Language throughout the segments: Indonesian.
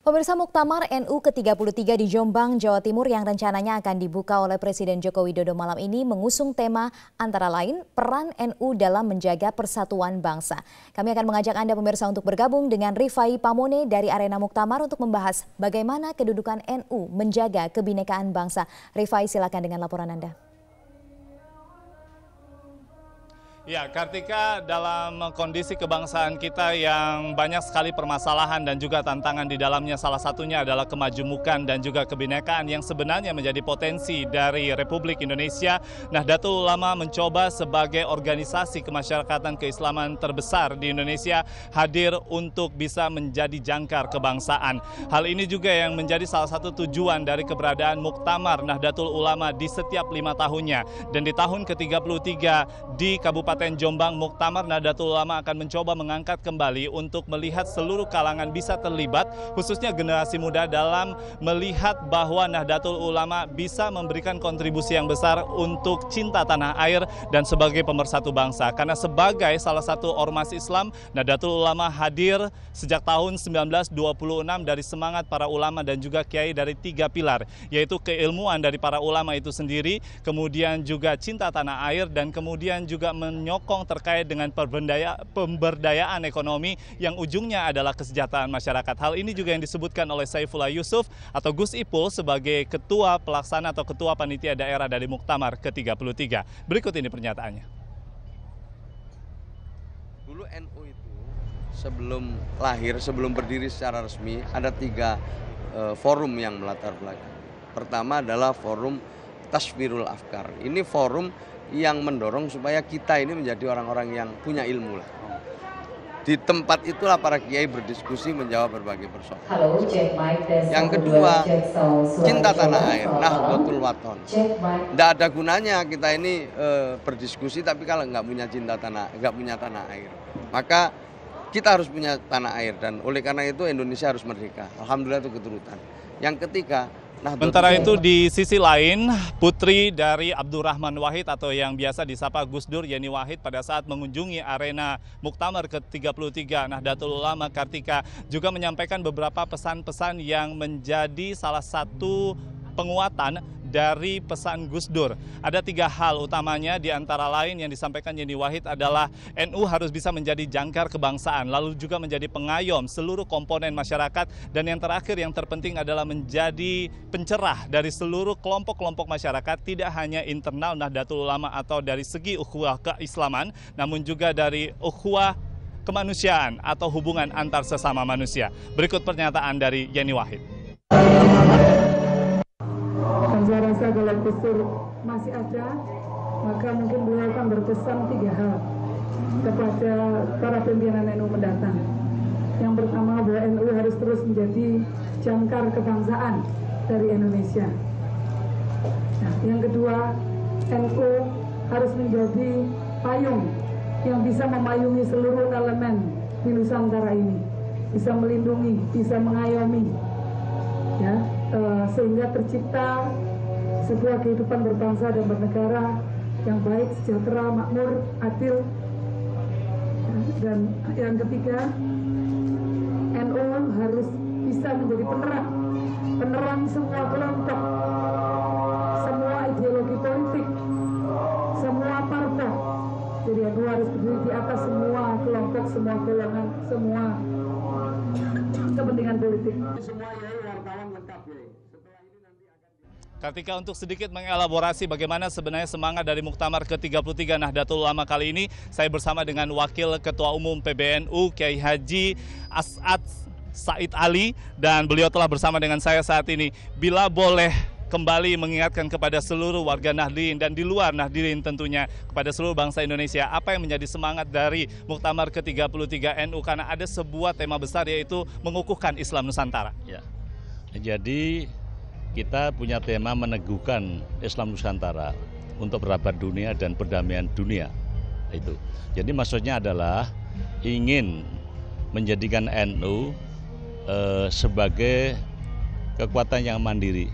Pemirsa, Muktamar NU ke-33 di Jombang, Jawa Timur yang rencananya akan dibuka oleh Presiden Joko Widodo malam ini mengusung tema antara lain peran NU dalam menjaga persatuan bangsa. Kami akan mengajak Anda pemirsa untuk bergabung dengan Rifai Pamone dari Arena Muktamar untuk membahas bagaimana kedudukan NU menjaga kebinekaan bangsa. Rifai, silakan dengan laporan Anda. Ya, Kartika, dalam kondisi kebangsaan kita yang banyak sekali permasalahan dan juga tantangan di dalamnya, salah satunya adalah kemajemukan dan juga kebinekaan yang sebenarnya menjadi potensi dari Republik Indonesia. Nahdlatul Ulama mencoba sebagai organisasi kemasyarakatan keislaman terbesar di Indonesia hadir untuk bisa menjadi jangkar kebangsaan. Hal ini juga yang menjadi salah satu tujuan dari keberadaan Muktamar Nahdlatul Ulama di setiap 5 tahunnya. Dan di tahun ke-33 di Kabupaten Jombang, Muktamar Nahdlatul Ulama akan mencoba mengangkat kembali untuk melihat seluruh kalangan bisa terlibat, khususnya generasi muda, dalam melihat bahwa Nahdlatul Ulama bisa memberikan kontribusi yang besar untuk cinta tanah air dan sebagai pemersatu bangsa. Karena sebagai salah satu ormas Islam, Nahdlatul Ulama hadir sejak tahun 1926 dari semangat para ulama dan juga kiai dari 3 pilar, yaitu keilmuan dari para ulama itu sendiri, kemudian juga cinta tanah air, dan kemudian juga menyokong terkait dengan pemberdayaan ekonomi yang ujungnya adalah kesejahteraan masyarakat. Hal ini juga yang disebutkan oleh Saifullah Yusuf atau Gus Ipul sebagai ketua pelaksana atau ketua panitia daerah dari Muktamar ke-33. Berikut ini pernyataannya. Dulu NU itu sebelum lahir, sebelum berdiri secara resmi, ada 3 forum yang melatar belakang. Pertama adalah forum Tasfirul Afkar. Ini forum yang mendorong supaya kita ini menjadi orang-orang yang punya ilmu lah. Di tempat itulah para kiai berdiskusi menjawab berbagai persoalan. Yang kedua, cinta tanah air, Nahdlatul Wathon. Tidak ada gunanya kita ini berdiskusi tapi kalau nggak punya tanah air, maka kita harus punya tanah air, dan oleh karena itu Indonesia harus merdeka. Alhamdulillah itu keturutan. Yang ketiga, sementara itu di sisi lain, putri dari Abdurrahman Wahid atau yang biasa disapa Gus Dur, Yeni Wahid, pada saat mengunjungi arena Muktamar ke-33 Nahdlatul Ulama, Kartika, juga menyampaikan beberapa pesan-pesan yang menjadi salah satu penguatan dari pesan Gus Dur. Ada 3 hal utamanya, di antara lain yang disampaikan Yeni Wahid adalah NU harus bisa menjadi jangkar kebangsaan, lalu juga menjadi pengayom seluruh komponen masyarakat, dan yang terakhir yang terpenting adalah menjadi pencerah dari seluruh kelompok-kelompok masyarakat, tidak hanya internal Nahdlatul Ulama atau dari segi ukhuwah keislaman, namun juga dari ukhuwah kemanusiaan atau hubungan antar sesama manusia. Berikut pernyataan dari Yeni Wahid. Saya rasa kalau Gus Dur masih ada, maka mungkin beliau akan berpesan 3 hal kepada para pimpinan NU mendatang. Yang pertama, bahwa NU harus terus menjadi jangkar kebangsaan dari Indonesia. Nah, yang kedua, NU harus menjadi payung yang bisa memayungi seluruh elemen di Nusantara ini, bisa melindungi, bisa mengayomi, ya, sehingga tercipta sebuah kehidupan berbangsa dan bernegara yang baik, sejahtera, makmur, adil. Dan yang ketiga, NU harus bisa menjadi penerang semua kelompok, semua ideologi politik, semua partai. Jadi NU harus berdiri di atas semua kelompok, semua golongan, semua kepentingan politik. Semua wartawan lengkap ya. Kartika, untuk sedikit mengelaborasi bagaimana sebenarnya semangat dari Muktamar ke-33 Nahdlatul Ulama kali ini, saya bersama dengan Wakil Ketua Umum PBNU, Kiai Haji As'ad Said Ali, dan beliau telah bersama dengan saya saat ini. Bila boleh kembali mengingatkan kepada seluruh warga Nahdliin dan di luar Nahdliin tentunya, kepada seluruh bangsa Indonesia, apa yang menjadi semangat dari Muktamar ke-33 NU, karena ada sebuah tema besar yaitu mengukuhkan Islam Nusantara. Ya. Jadi kita punya tema meneguhkan Islam Nusantara untuk peradaban dunia dan perdamaian dunia. Itu. Jadi maksudnya adalah ingin menjadikan NU sebagai kekuatan yang mandiri,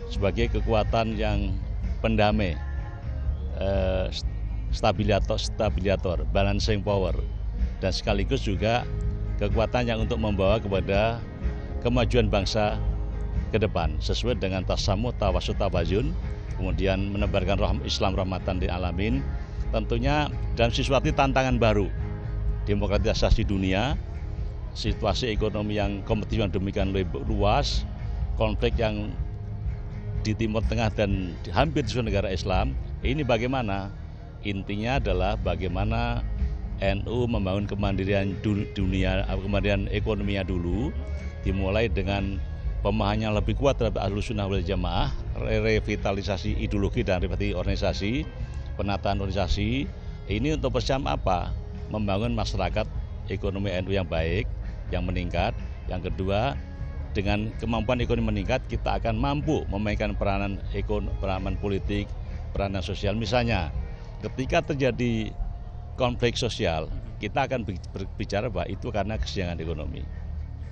sebagai kekuatan yang pendamai, stabilisator, balancing power, dan sekaligus juga kekuatan yang untuk membawa kepada kemajuan bangsa ke depan sesuai dengan tasamuh, tawasud, tawazun, kemudian menebarkan Islam rahmatan lil alamin, tentunya dalam sesuatu tantangan baru, demokratisasi dunia, situasi ekonomi yang kompetitif yang demikian luas, konflik yang di Timur Tengah dan hampir di seluruh negara Islam. Ini bagaimana? Intinya adalah bagaimana NU membangun kemandirian dunia, kemandirian ekonominya dulu, dimulai dengan pemahaman yang lebih kuat terhadap Ahlussunnah wal Jamaah, revitalisasi ideologi dan revitalisasi organisasi, penataan organisasi. Ini untuk persiapan apa? Membangun masyarakat ekonomi NU yang baik, yang meningkat. Yang kedua, dengan kemampuan ekonomi meningkat, kita akan mampu memainkan peranan politik, peranan sosial. Misalnya, ketika terjadi konflik sosial, kita akan berbicara bahwa itu karena kesenjangan ekonomi.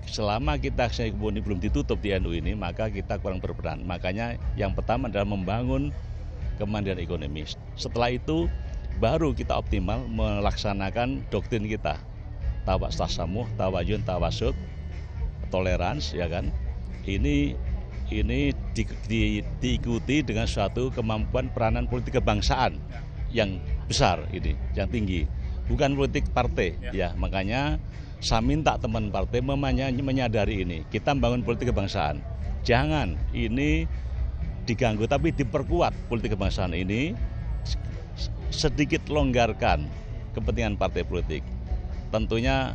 Selama kita kesenjangan ekonomi belum ditutup di NU ini, maka kita kurang berperan. Makanya yang pertama adalah membangun kemandirian ekonomi. Setelah itu, baru kita optimal melaksanakan doktrin kita. Tasamuh, tawazun, tawasud, toleransi, ya kan? Ini diikuti dengan suatu kemampuan peranan politik kebangsaan yang besar, ini yang tinggi, bukan politik partai, ya. Makanya saya minta teman partai menyadari ini. Kita membangun politik kebangsaan, jangan ini diganggu, tapi diperkuat politik kebangsaan ini, sedikit longgarkan kepentingan partai politik. Tentunya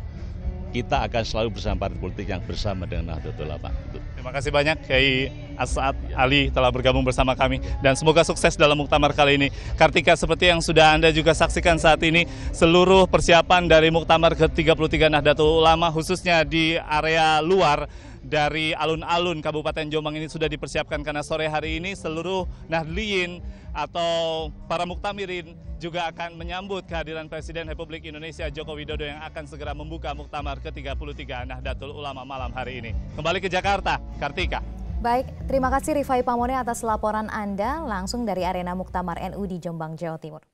kita akan selalu bersama partai politik yang bersama dengan Nahdlatul Ulama. Terima kasih banyak Kiai As'ad Ali telah bergabung bersama kami dan semoga sukses dalam muktamar kali ini. Kartika, seperti yang sudah Anda juga saksikan saat ini, seluruh persiapan dari muktamar ke-33 Nahdlatul Ulama khususnya di area luar dari alun-alun Kabupaten Jombang ini sudah dipersiapkan karena sore hari ini seluruh Nahdliyin atau para muktamirin juga akan menyambut kehadiran Presiden Republik Indonesia Joko Widodo yang akan segera membuka muktamar ke-33 Nahdlatul Ulama malam hari ini. Kembali ke Jakarta, Kartika. Baik, terima kasih Rifai Pamone atas laporan Anda langsung dari arena Muktamar NU di Jombang, Jawa Timur.